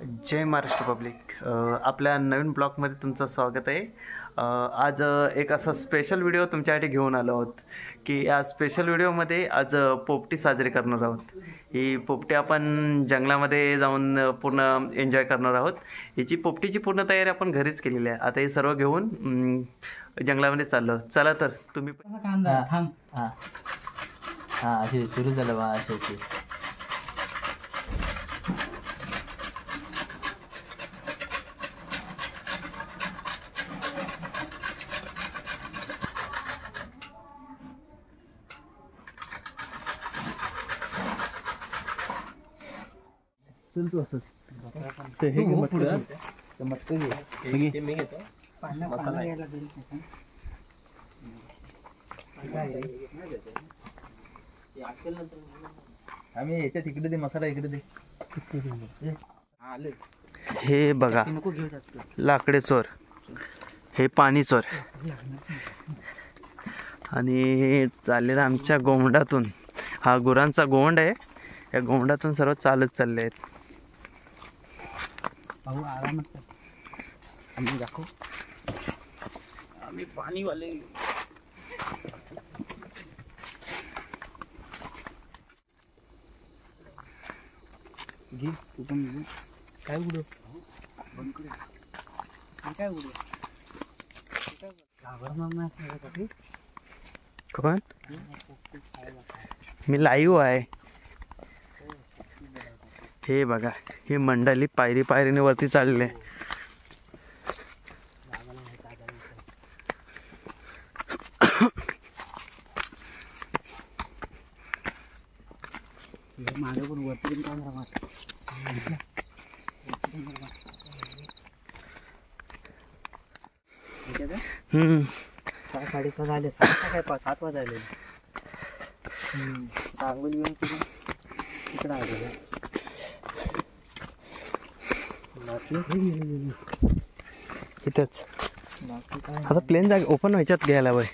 जय Maharashtra public, आपल्या नवीन ब्लॉगमध्ये तुमचं स्वागत आहे। आज एक असा स्पेशल व्हिडिओ तुमच्यासाठी घेऊन आलो आहोत की या स्पेशल व्हिडिओमध्ये आज पोपटी साजरी करणार आहोत। ही पोपटी आपण जंगलामध्ये जाऊन पूर्ण एन्जॉय करणार आहोत। हिची पोपटीची पूर्ण तयारी आपण घरीच केलेली आहे। आता हे सर्व घेऊन जंगलामध्ये चाललो। चला तर तुम्ही अशी सुरू झालं बा अशी तू असंच ते हे मस्त घे मी घेतो मसाला आम्ही याच्या तिकडे दे मसाला इकडे दे। हे बघा लाकडे चोर, हे पाणी चोर आणि हे चाललेलं आमच्या गोंडातून। हा गुरांचा गोंड आहे। या गोंडातून सर्व चालत चालले आहेत। आम्ही दाखव आम्ही पाणीवाले घे तू पण घे। काय उडो काय उडो कोण? मी लाईव्ह आहे। हे बघा ही मंडळी पायरी पायरीने वरती चालले। मागे पण वरती साडेसहा झाले, 7 वाजले। रांगोळी घेऊन तिकडे आले। इथंच आता प्लेन जागा ओपन व्हायच्यात घ्यायला बाय।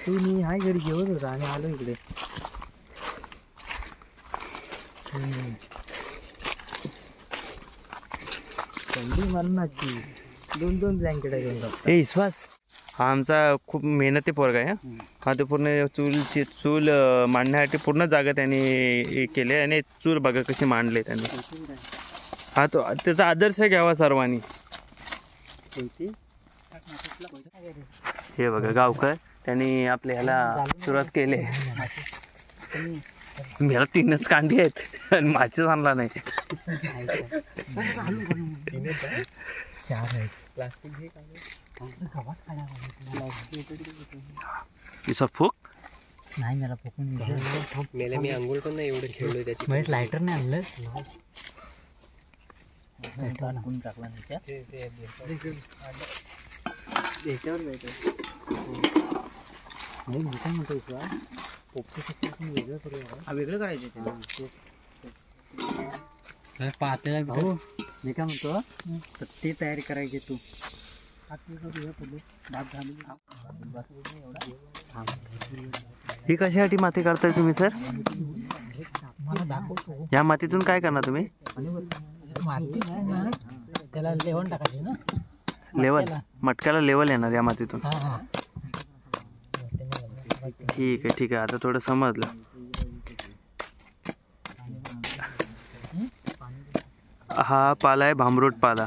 तू मी हाय घरी घेऊन होता आणि आलो इकडे। थंडी मरणाची 2 ब्लँकेट घेऊन ए विश्वास हा आमचा खूप मेहनती पोरगा आहे। हा तो पूर्ण चूल मांडण्यासाठी पूर्ण जागा त्याने केली आणि चूल बघा कशी मांडले त्याने। हा तो त्याचा आदर्श घ्यावा सर्वांनी। हे बघा गावकर त्यांनी आपल्या ह्याला सुरुवात केली। मला 3च कांडी आहेत आणि माचीच आणला नाही। 4 आहेत प्लास्टिक फूक नाही मला फुकून मेले। मी अंघोळ पण नाही एवढं खेळलोय त्याची। लायटर नाही आणलं टाकला वेगळं करायचं पाहते भाऊ। मी काय म्हणतो तर ते तयारी करायची तू। ही कशासाठी माती काढताय तुम्ही सर? या मातीतून काय करणार तुम्ही? त्याला लेवण टाकायचे ना। लेवल मटक्याला लेवल येणार या मातीतून। ठीक आहे ठीक आहे आता थोडं समजलं। हा पाला आहे भांबरूट पाला,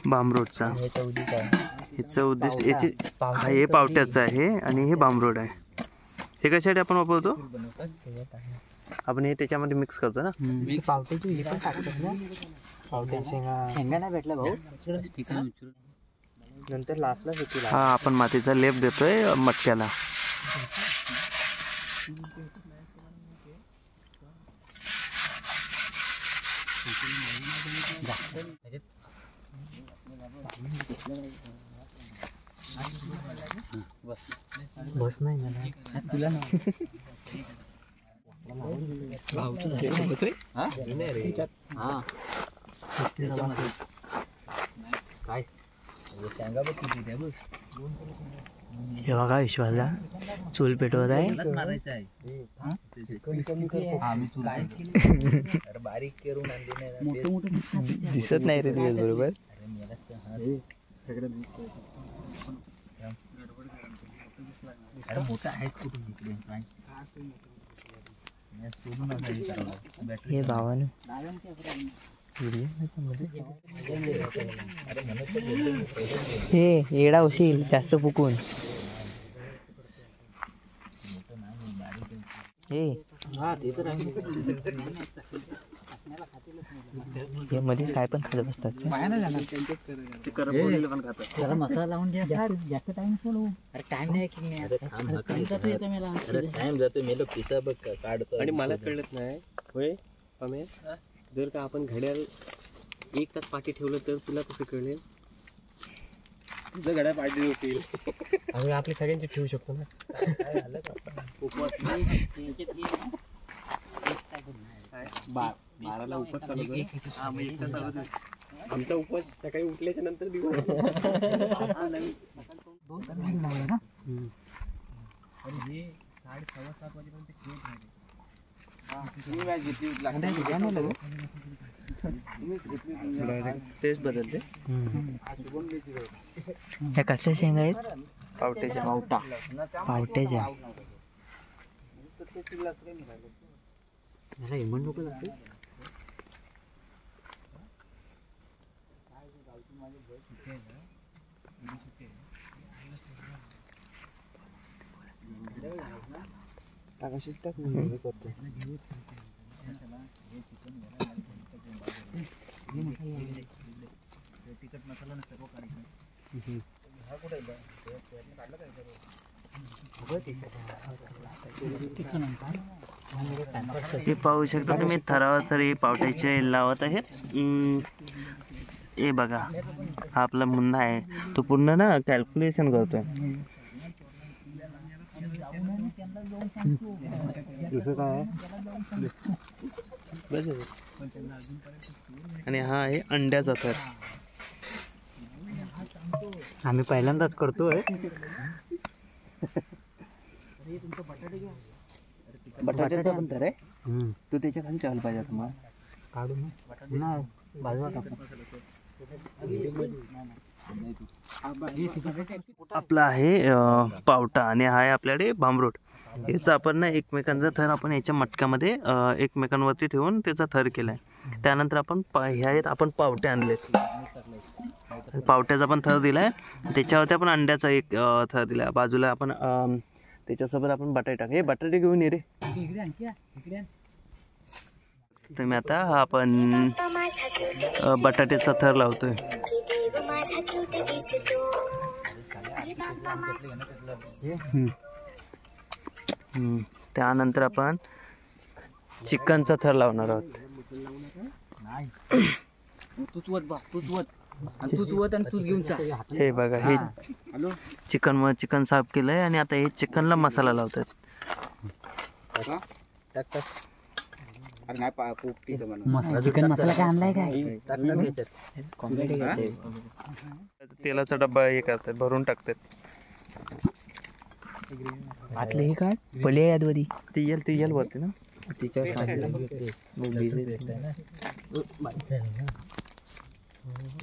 भांबरूटचा। ह्याचं उद्दिष्ट याची हे पावट्याचं आहे आणि हे भांबरूट आहे। हे कशासाठी आपण वापरतो? आपण हे त्याच्यामध्ये मिक्स करतो ना। शेंगा नाही भेटला भाऊ नंतर लास्टला होती। हा आपण मातीचा लेप देतोय मटक्याला। बस नाही मला तुला काय शेंगा बघ किती द्या बघ। हे बघा विश्वासला चूल पेटवत आहे. दिसत नाही रे तुझ्या बरोबर. हे भावानं हे येडा होशील जास्त फुकून. हे मध्येच काय पण खात असतात. मसाला लावून जास्त टाइम सोडू. अरे टाइम नाही टाइम जातो मेलो पिसा बघ काढतो. आणि मला कळत नाही होय पमे, जर का आपण घड्याळ 1 तास पाठी ठेवलं तर तुला कसं कळेल? तुझं घड्याळ पाठी होतील. आम्ही आपली सगळ्यांची ठेवू शकतो ना. बाराला उपवास चालू आमचा उपवास सकाळी उठल्याच्या नंतर दिवस. टेस्ट बदलते. ह्या कसल्या शेंगा आहेत? पावट्याच्या. पावट्याच्या. हे पाहू शकता तुम्ही थरावरी पावट्याचे लावत आहेत. हे बघा हा आपला मुन्ना आहे, तो पूर्ण ना कॅल्क्युलेशन करतोय. आणि हा आहे अंड्याचा थर. आम्ही पहिल्यांदाच करतोय. बटाट्याचा पण तर आहे. तू त्याच्या खाली ठेवायला पाहिजे तुम्हाला. काढून नाही बाजूला टाकू. आपला आहे पावटा आणि हा आहे आपल्याकडे भांबरूट. याचा आपण ना एकमेकांचा थर आपण याच्या मटक्यामध्ये एकमेकांवरती ठेवून त्याचा थर केलाय. त्यानंतर आपण आपण पावटे आणलेत. पावट्याचा पण थर दिलाय, त्याच्यावरती आपण अंड्याचा एक थर दिलाय. बाजूला आपण त्याच्यासोबत आपण बटाटे टाक. हे बटाटे घेऊन ये रे. तुम्ही आता हा आपण बटाट्याचा थर लावतोय. त्यानंतर आपण चिकनचा थर लावणार आहोत. हे बघा हे चिकन साफ केलंय आणि आता हे चिकनला मसाला लावतात. चिकन मसाला काय आणलाय काय? तेलाचा डब्बा हे करतात, भरून टाकतात. आतलं हे काय पहिले आहे आतमध्ये. ते येल वरती ना तिच्या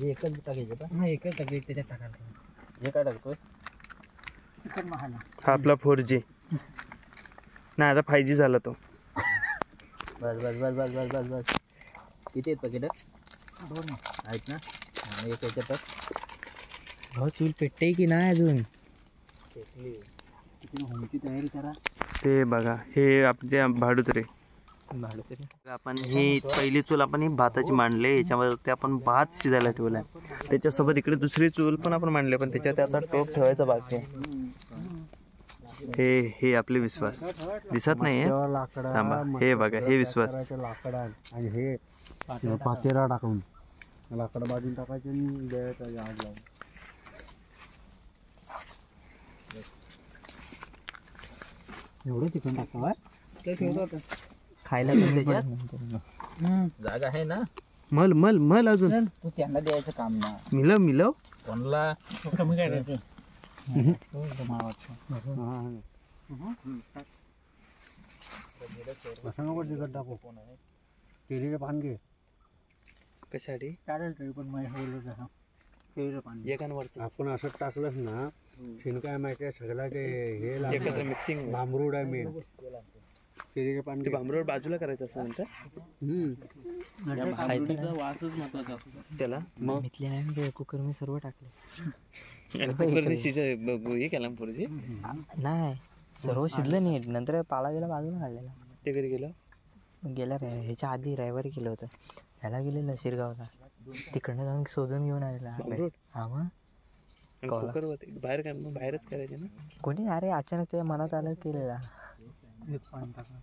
एकच टाकायचं का? हा एकच टाकायचं त्याच्यात टाकायचं. हे काय टाकतोय? हा आपला 4G नाही, आता 5G झाला तो. बस बस बस बस बस बस बस. किती आहेत पॅकेट? 2 आहेत ना. एक याच्यात हो. चूल पेटते की नाही अजून? होमची तयारी करा. ते बघा हे आपले भाडुतरे. आपण ही पहिली चूल आपण ही भाताची मांडली. याच्यावरती आपण भात शिजायला ठेवलाय. त्याच्यासोबत इकडे दुसरी चूल पण आपण मांडली, पण त्याच्यात आता टोप ठेवायचा बाकी आहे. हे आपले विश्वास दिसत नाहीये. थांबा, हे बघा हे विश्वास. आणि हे पातेला टाकून लाकडं बाजून टाकायचे आणि द्यायचं आग लावून. एवढं चिकन टाकावं खायला जागा आहे ना. मल मल मल अजून तू त्यांना द्यायचं काम ना. मिलव कोणला कमी काय असं नको तिकट टाकू केळीचं पान घे कशासाठी चालेल तरी पण माझ्या केळीचं पान एकांवरचं आपण असं टाकलंच ना शिनकाय माहिती आहे सगळं ते हे एकत्र लागतं मिक्सिंग भांबरूड आहे मेन केळीचं पान ते भांबरोड बाजूला करायचं असं नंतर वासच महत्वाचा असतो. त्याला मग घेतले नाही कुकर मी सर्व टाकले आणि कुकरने हे केला पुढची नाही सर्व शिजलं नाही नंतर पाला गेला बाजूला काढलेला ते कधी गेलं गेल्या ह्याच्या आधी रविवारी केलं होतं ह्याला गेलेलं शिरगावला तिकडनं जाऊन शोधून घेऊन आलेला भांबरूड? हा मग आणि कुकर होते बाहेर काय मग बाहेरच करायचे ना कोणी अरे अचानक त्याच्या मनात आलं केलेला पान टाका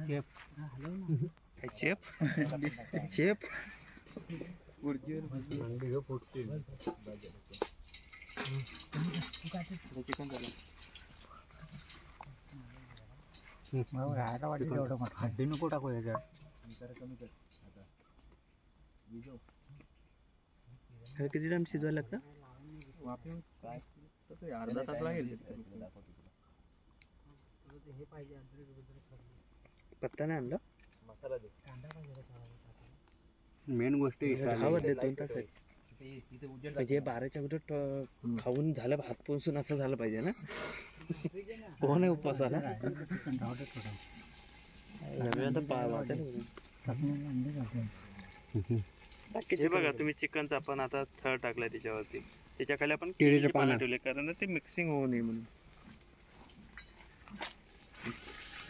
काय चेप चेप चिकन झालं राहायला वाटतं एवढं मोठं हड्डी नको टाकू याच्यात हे किती टाइम शिजवायला लागतं अर्धा तास लागेल. पत्ता नाही आणला मेन गोष्ट दहा वाजले 2 तास आहेत म्हणजे 12च्या अगोदर खाऊन झालं हात पोचून असं झालं पाहिजे ना कोण आहे उपवासाला हे बघा तुम्ही चिकनचा आपण आता थर टाकलाय त्याच्यावरती त्याच्या खाली आपण केळीचे पानं ठेवले कारण ते मिक्सिंग होऊ नये म्हणून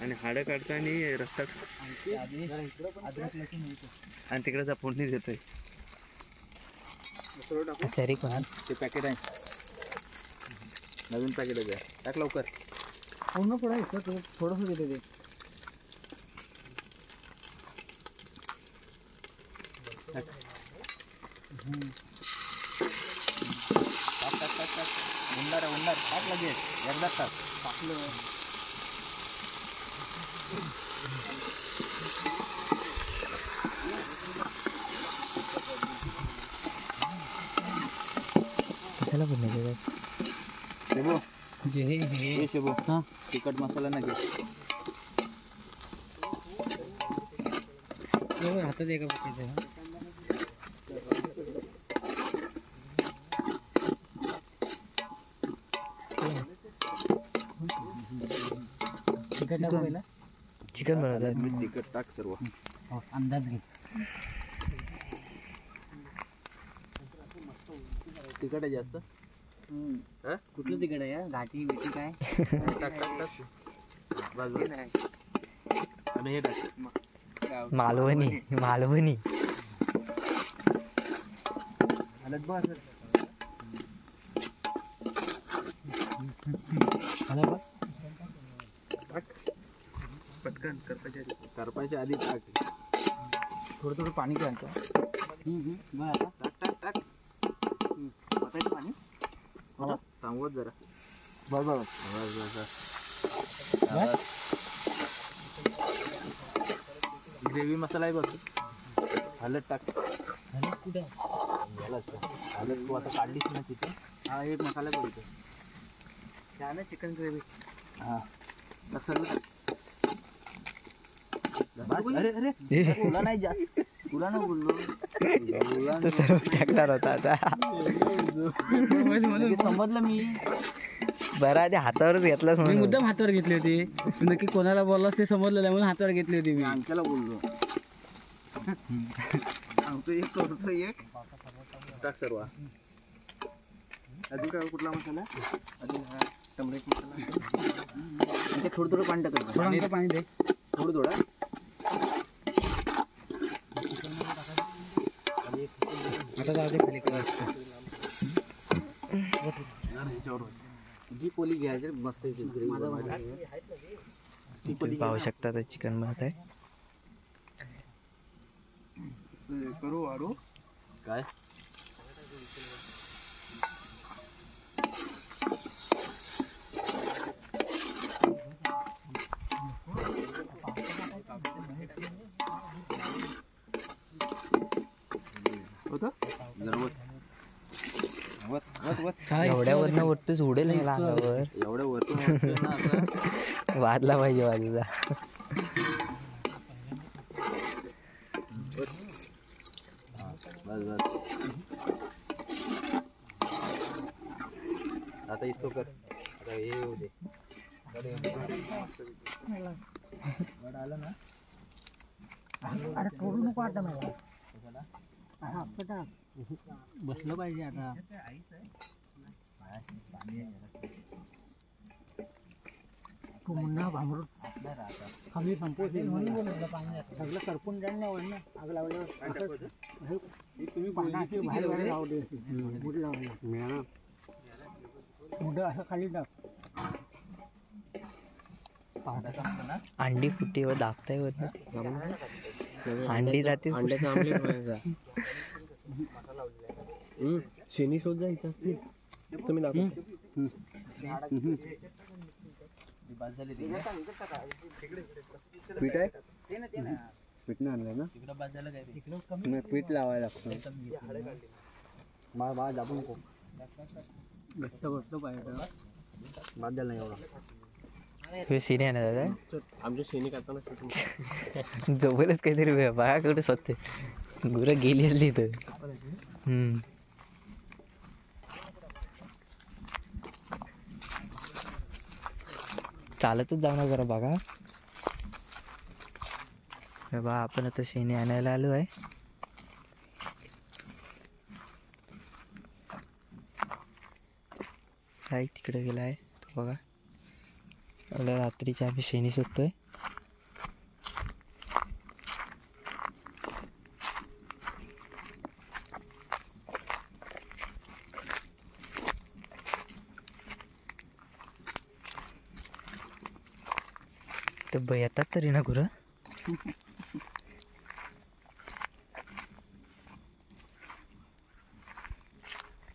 आणि हाडं काढताना रस्ता आणि तिकडे फोडणी देतोय तरी कोणा ते पॅकेट आहे नवीन पॅकेट आहे टाक लवकर पूर्ण पुढे थोडंसं घेते ते उंडार टाक लगेच एकदा टाक टाकलं कशाला बनवले शेबो हे शेबो हां तिखट मसाला ना घे हातात एका पकडते चिकन बनवतात तिखट टाक सर्व अंदाज घे तिखट आहे जास्त कुठलं तिकड आहे घाटी बिटी काय टाक टाक टाक बाजूला आणि हे टाक मालवणी मालवणी हालत बघ पटकन करपायच्या आधी टाक थोडं थोडं पाणी घालतो टाक टाक टाक पाणी थांबवत जरा बस ग्रेव्ही मसाला आहे बघ हलत टाक हलत तू आता काढलीस ना तिथे हा एक मसाला बघ छान चिकन ग्रेव्ही हा टाक सगळं बस अरे अरे तुला नाही जास्त तुला ना बोललो तो सर्व टाकणार होता आता समजलं मी बरं आधी हातावरच घेतलास म्हणून मुद्दाम हातावर घेतली होती नक्की कोणाला बोललास ते समजलं म्हणून हातावर घेतली होती मी आमच्याला बोललो सांगतो एक करतो एक टाक सर्व अजून काय कुठला मसाला अजून हा टमरेक मसाला थोडं थोडं पाणी टाकत पाणी दे थोडं थोडं आता जाऊ दे खाली जी पोली घ्यायची मस्त तुम्ही पाहू शकता तर चिकन बनत आहे करू वाढू काय होतं ओढतोच उडेल मला अंगावर. एवढं वरतून वाजला पाहिजे बाजूचा. बस बस आता इसतो कर. आता हे येऊ दे. आलं ना. अरे करू नको आता मला. बसलं पाहिजे आता. तू मुन्ना भांबरूट खाली संपवते सगळं सरपून जाईल ना वळणं आग लावल्यावर. तुम्ही बाहेर बाहेर लावले बुड लावले मुड असं खाली टाक. अंडी फुटी व दाबताय वर अंडी राहते. अंड्याचा आमलेट बनायचा. शेणी शोध जा इथं असतील तुम्ही दाखव. पीठ आहे पीठ नाही आणलंय ना. पीठ लावायला लागतं. दाबू नको. घट्ट बसतो पाहिजे बाद झाला एवढा. हे सिने आहे ना दादा. आमच्या शेणी करताना जवळच काहीतरी बघा कुठे स्वतः गुरं गेली असली तर. चालतच जाऊ ना जरा बघा. बा आपण आता शेणी आणायला आलो आहे. काय तिकडे गेला आहे तो बघा. आपल्या रात्रीची आम्ही शेणी शोधतोय. तर येतात तरी ना गुरं.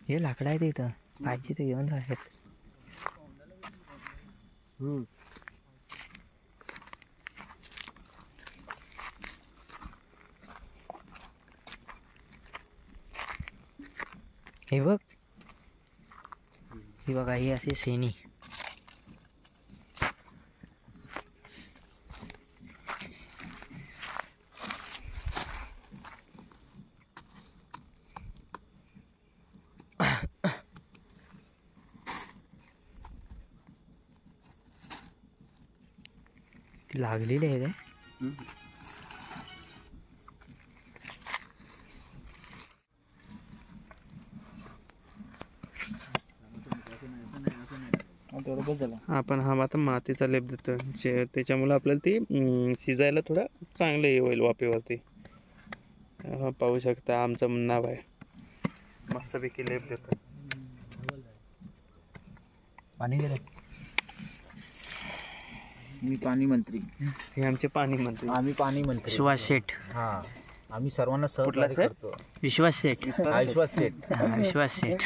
हे लाकडं आहेत इथं पाहिजे ते घेऊन जातात. हे बघ ही बघा ही अशी शेणी. लागलेली आहे काय. आपण हा आता मातीचा लेप देतो त्याच्यामुळे आपल्याला ती शिजायला थोडं चांगलं हे होईल वाफेवरती. पाहू शकता आमचं नाव आहे. मस्तपैकी लेप देतो. पाणी गेलं. मी पाणी मंत्री. हे आमचे पाणी मंत्री. आम्ही पाणी मंत्री. विश्वास शेठ. हा आम्ही सर्वांना सहकार्य करतो. विश्वास शेठ. विश्वास शेठ. विश्वास शेठ.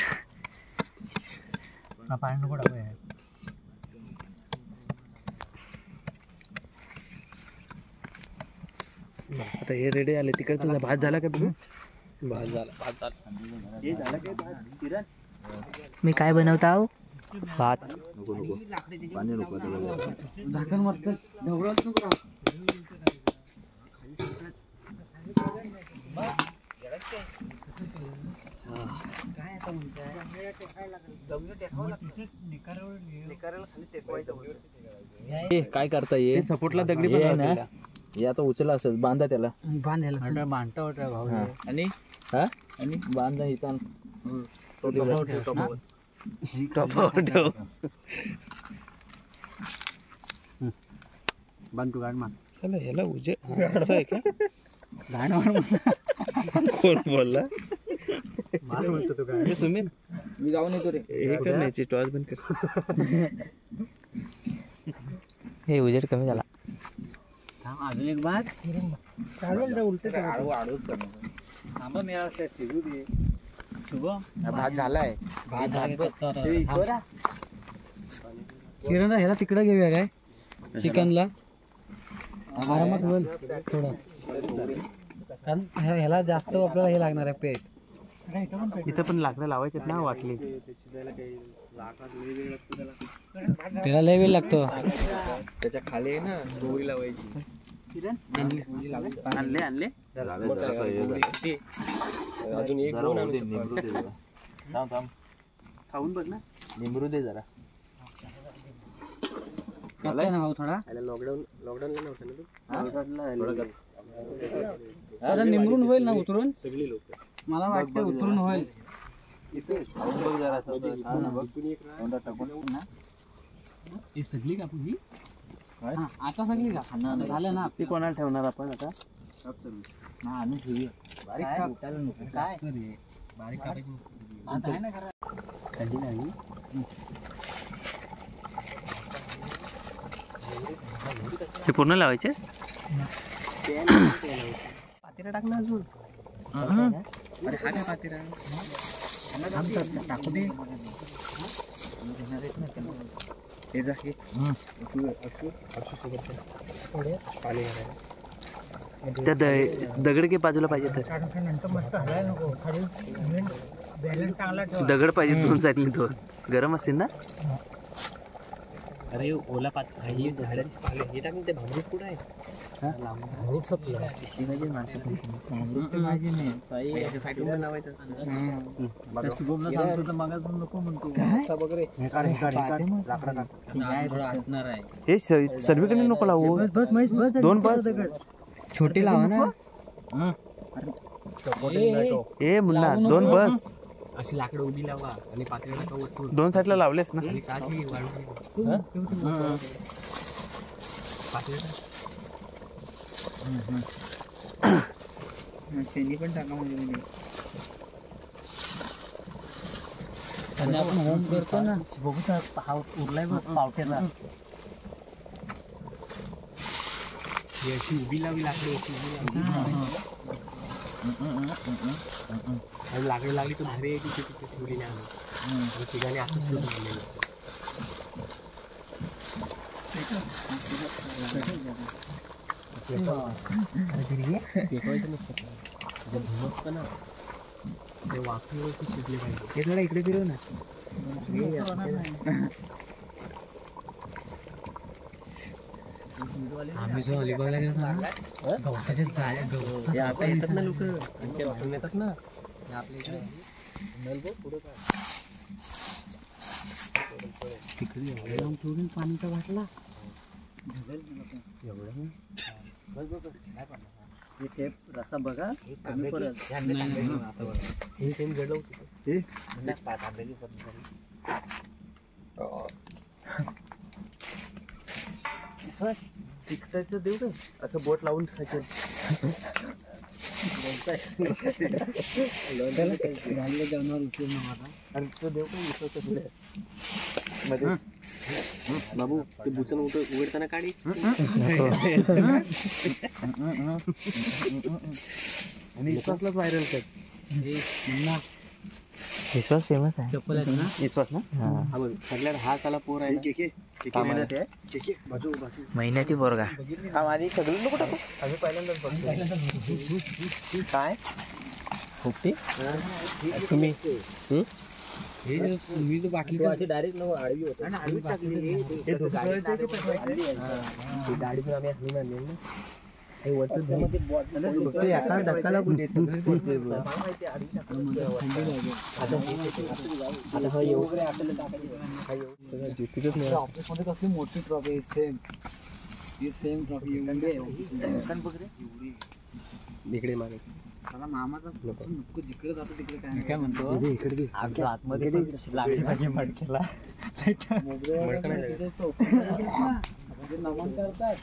पाणी नको टाकूया. आता हे रेडी आले. तिकडचा भात झाला का तुम्ही. भात झाला. हे झालं काय भात. मी काय बनवताव भात. नको नको पाणी नको. झाकण मारत ढवळत नको. काय करता ये सपोर्टला दगडी हे बनवतात ना. त्याला. हे आता उचला असेल. बांधा त्याला. बांधायला बांधता होता भाऊ. आणि आणि बांधा इथं. टॉपवर ठेव. बांधतो गाड मार. चला ह्याला असं आहे का. गाड मार कोण बोलला. मार म्हणतो तू काय. हे सुमित मी जाऊन येतो रे. हे करण्याची टॉर्च बंद कर. हे उजेड कमी झाला. अजून एक भात चालेल. उलट थांबा मिळाला शिजू दे. भात झालाय. किरण ह्याला तिकडे घेऊया काय. चिकनला आरामात बोल थोडं. कारण ह्याला जास्त आपल्याला हे लागणार आहे पेट. इथं पण लाकडं लावायचे ना वाटली. त्याला लय वेळ लागतो. त्याच्या खाली आहे ना दोरी लावायची. आणले अजून एक दोन खाऊन बघ ना. निमरू दे जरा. ना भाऊ थोडा लॉकडाऊनला नव्हतं ना आता निमरून होईल ना उतरून. सगळी लोक मला वाटतं उतरून होईल. सगळी का पुढी आता सगळी का झालं ना. ती कोणाला ठेवणार आपण आता? आणून ठेवूया. बारीक काय बारीक कापायची आता आहे ना खरं. खाली नाही. हे पूर्ण लावायचे. पातेला टाक ना अजून. अरे हा काय पातेला टाकू दे. हे जा हे पाणी त्या दगड की बाजूला पाहिजे तर दगड पाहिजे. दोन साईडनी दोन गरम असतील ना. अरे ओला हे झाडांची पाले हे टाक. ते भांबरूट कुठं आहे? भांबरूट संपलं. याच्या साईडला लावायचं. हे सर्वीकडे नको लावू. दोन बस छोटी लावा ना. ए मुन्ना दोन बस. अशी लाकडं उभी लावा आणि पातेला टाका वरतून. दोन साईडला लावलेस ना. आणि टाकली वाळू पातेला शेणी पण टाका म्हणजे. आणि आपण होम करतो ना. बघू हा उरलाय बघ पावट्याचा. अशी उभी लावी लाकडं अशी उभी लावली. आणि लाकडं लागली तर भारी आहे की तिथे ठेवलेली आम्ही ठिकाणी आता शोध झालेलं. पेटवायचं नसतं जे धुम असतं ना ते वाफेवरती शिजले पाहिजे. हे थोडा इकडे फिरव ना. आम्ही जो अलिबागला गेलो ना गवताच्या जाळ्या आता येतात ना लोक आणि ते वाटून येतात ना आपल्या इकडे तिकडे एवढं लावून ठेवून पाणीचा वाटला. इथे रस्ता बघा कमी पडत. हे सेम जडव तिकटायचं देऊ का असं बोट लावून खायचं. आणि तो देऊ का मध्ये बाबू ते बुचन उघडताना काढी. आणि विश्वासलाच व्हायरल कर. विश्वास फेमस आहे. चप्पल आहेत ना. विश्वास ना. हा बघ सगळ्यात हा साला पोर आहे महिन्याची पोरगा. माझी सगळं नको टाकू. आम्ही पहिल्यांदाच बघतो. काय होते तुम्ही मी जो बाटली डायरेक्ट नको आडवी होते गाडी पण आम्ही हमी मानले ना. धक्का लागून देत. मोठी ट्रॉफी सेम ट्रॉफी इकडे मागे मामाचा नको जिकडे जातो तिकडे काय म्हणतो. इकडे आतमध्ये मडकेला नमन करतात.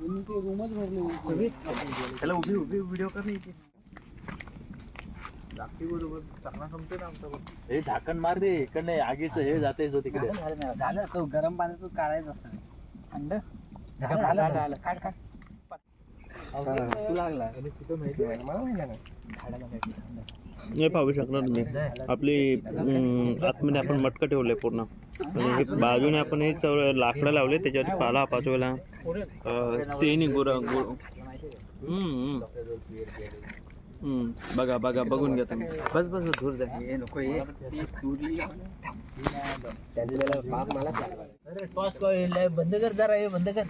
रूमच भरले त्याला उभी व्हिडिओ कर नाही. बरोबर चांगला संपते ना आमचा. हे झाकण मार दे इकडे आगीच हे जाते जो तिकडे झालं. तो गरम पाण्यात काढायचं असतं. थंड झालं. काढ तू लागला हे पाहू शकणार तुम्ही आपली आतमध्ये आपण मटकं ठेवलंय पूर्ण. आणि बाजूने आपण हे लाकडं लावले त्याच्यावरती पाला पाचवायला सेनी गुर बघा बघा बघून घ्या तुम्ही. बस बस दूर जा. बंद कर जरा हे बंद कर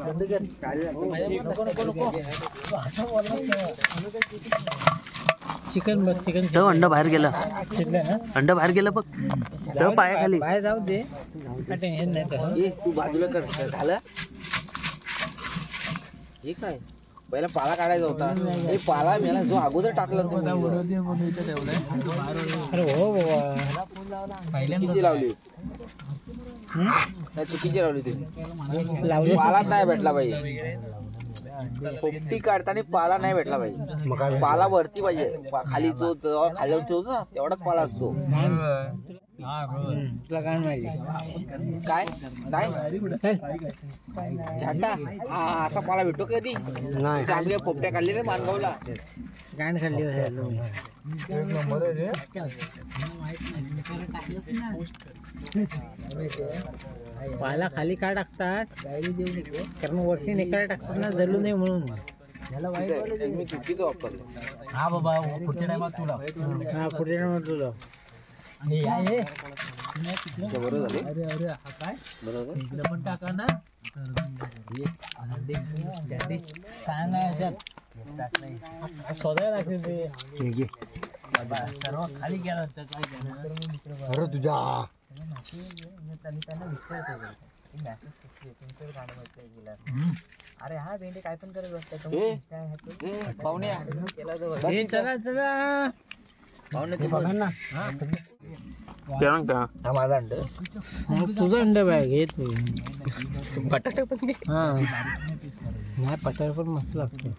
बंद कर चिकन बघ चिकन तो अंडा बाहेर गेला. अंडा बाहेर गेला बघ. तो पायाखाली. बाहेर जाऊ दे टेन्शन नाही. तू बाजूला कर झालं. हे काय पहिला पाला काढायचा होता. हे पाला मेला जो अगोदर टाकला अरे हो बाबा किती लावली चुकीची लावली ती. पाला नाही भेटला पाहिजे. पोपटी काढताना पाला नाही भेटला पाहिजे. पाला वरती पाहिजे. खाली जो खाली ठेवतो ना तेवढाच पाला असतो. तुला काय माहिती काय नाही झंडा हा असा पाला भेटतो कधी आम्ही पोपट्या काढलेल्या मानगावला. गाण खाल्ली पाला खाली का टाकतात कारण वरती निकाल टाकतात ना जलू नये म्हणून. मी चुकीचं वापरलं. हा बाबा पुढच्या टायमात तुला हा पुढच्या टायमात तुला बरोबर झाले. अरे हा काय बरोबर इकडे पण टाका ना. काय नाही शोधायला लागते ते सर्व खाली गेला तर काय तुझ्या अरे हा भेंडे काय पण करत असतात पाहुणे. चला चला पाहुणे बघा ना हा माझा अंड तुझं अंड बॅग घे तू. बटाटे पण घे. हा नाही पटार पण मस्त लागतो.